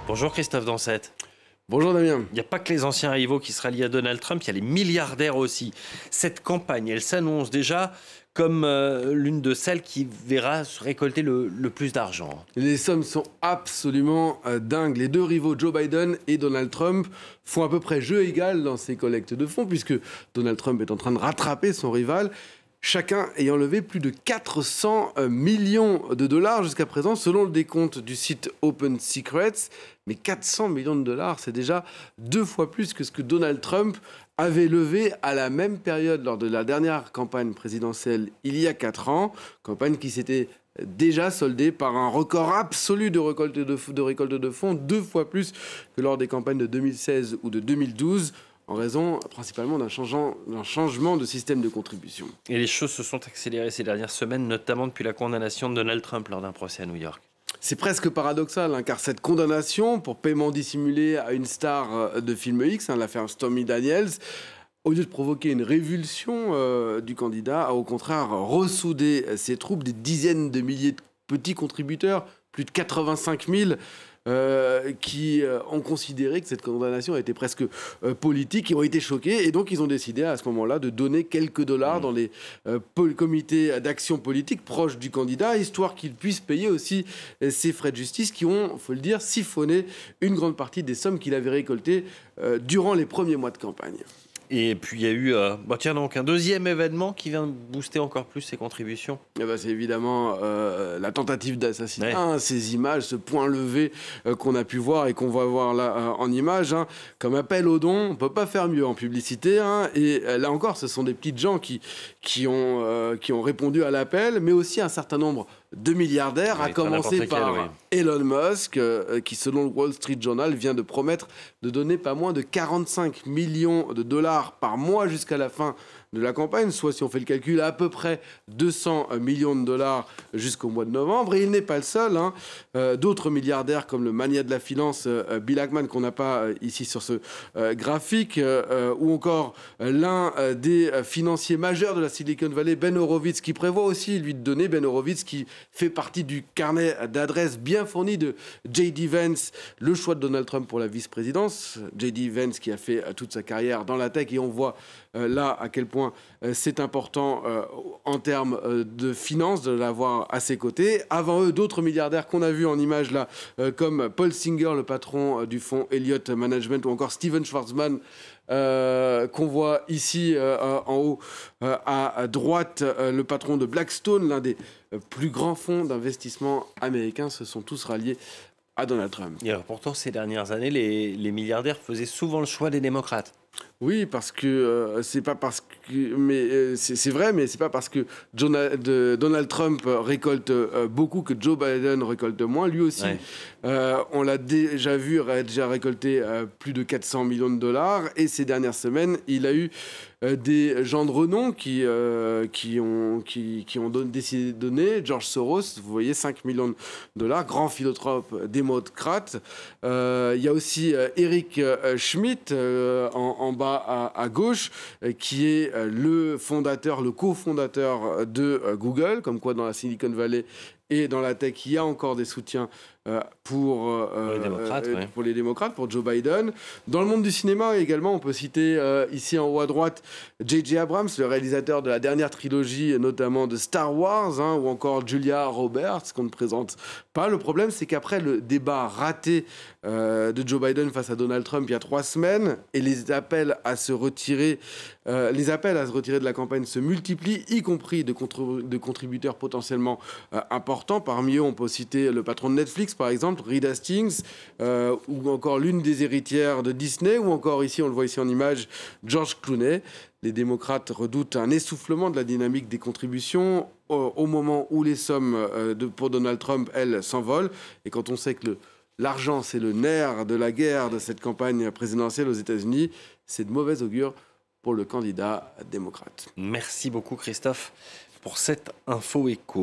Bonjour Christophe Dansette. Bonjour Damien. Il n'y a pas que les anciens rivaux qui se rallient à Donald Trump, il y a les milliardaires aussi. Cette campagne, elle s'annonce déjà comme l'une de celles qui verra se récolter le plus d'argent. Les sommes sont absolument dingues. Les deux rivaux, Joe Biden et Donald Trump, font à peu près jeu égal dans ces collectes de fonds, puisque Donald Trump est en train de rattraper son rival, chacun ayant levé plus de 400 millions de dollars jusqu'à présent, selon le décompte du site Open Secrets. Mais 400 millions de dollars, c'est déjà 2 fois plus que ce que Donald Trump avait levé à la même période lors de la dernière campagne présidentielle il y a 4 ans, campagne qui s'était déjà soldée par un record absolu de récolte de fonds, 2 fois plus que lors des campagnes de 2016 ou de 2012, en raison principalement d'un changement de système de contribution. Et les choses se sont accélérées ces dernières semaines, notamment depuis la condamnation de Donald Trump lors d'un procès à New York. C'est presque paradoxal, car cette condamnation pour paiement dissimulé à une star de film X, l'affaire Stormy Daniels, au lieu de provoquer une révulsion du candidat, a au contraire ressoudé ses troupes, des dizaines de milliers de petits contributeurs, plus de 85 000, qui ont considéré que cette condamnation était presque politique, qui ont été choqués, et donc ils ont décidé à ce moment-là de donner quelques dollars dans les comités d'action politique proches du candidat, histoire qu'il puisse payer aussi ses frais de justice qui ont, il faut le dire, siphonné une grande partie des sommes qu'il avait récoltées durant les premiers mois de campagne. Et puis il y a eu un deuxième événement qui vient booster encore plus ses contributions. C'est évidemment la tentative d'assassinat, ces images, ce point levé qu'on a pu voir et qu'on va voir là en images, comme appel au don. On ne peut pas faire mieux en publicité. Et là encore, ce sont des petites gens qui ont répondu à l'appel, mais aussi un certain nombre de milliardaires, à commencer par Elon Musk, qui, selon le Wall Street Journal, vient de promettre de donner pas moins de 45 millions de dollars par mois jusqu'à la fin de la campagne, soit, si on fait le calcul, à peu près 200 millions de dollars jusqu'au mois de novembre. Et il n'est pas le seul. D'autres milliardaires, comme le mania de la finance, Bill Ackman, qu'on n'a pas ici sur ce graphique, ou encore l'un des financiers majeurs de la Silicon Valley, Ben Horowitz, qui prévoit aussi, lui, de donner, Ben Horowitz, qui fait partie du carnet d'adresses bien fourni de J.D. Vance, le choix de Donald Trump pour la vice-présidence. J.D. Vance qui a fait toute sa carrière dans la tech, et on voit là à quel point c'est important en termes de finances de l'avoir à ses côtés. Avant eux, d'autres milliardaires qu'on a vus en image là, comme Paul Singer, le patron du fonds Elliott Management, ou encore Steven Schwarzman, qu'on voit ici en haut à droite, le patron de Blackstone, l'un des plus grands fonds d'investissement américains, se sont tous ralliés à Donald Trump. Et alors pourtant, ces dernières années, les milliardaires faisaient souvent le choix des démocrates. Oui, parce que c'est pas parce que, mais c'est vrai, mais c'est pas parce que Donald Trump récolte beaucoup que Joe Biden récolte moins. Lui aussi, on l'a déjà vu, a déjà récolté plus de 400 millions de dollars. Et ces dernières semaines, il a eu des gens de renom qui ont décidé de donner. George Soros, vous voyez, 5 millions de dollars, grand philanthrope démocrate. Il y a aussi Eric Schmidt en bas à gauche, qui est le cofondateur de Google, comme quoi dans la Silicon Valley et dans la tech, il y a encore des soutiens pour les démocrates, pour Joe Biden. Dans le monde du cinéma également, on peut citer ici en haut à droite J.J. Abrams, le réalisateur de la dernière trilogie, notamment de Star Wars, ou encore Julia Roberts, qu'on ne présente pas. Le problème, c'est qu'après le débat raté de Joe Biden face à Donald Trump il y a 3 semaines, et les appels à se retirer de la campagne se multiplient, y compris de contributeurs potentiellement importants. Parmi eux, on peut citer le patron de Netflix, par exemple, Reed Hastings, ou encore l'une des héritières de Disney, ou encore ici, on le voit ici en image, George Clooney. Les démocrates redoutent un essoufflement de la dynamique des contributions au moment où les sommes pour Donald Trump, elles, s'envolent. Et quand on sait que l'argent, c'est le nerf de la guerre de cette campagne présidentielle aux États-Unis, c'est de mauvais augure pour le candidat démocrate. Merci beaucoup Christophe pour cette info écho.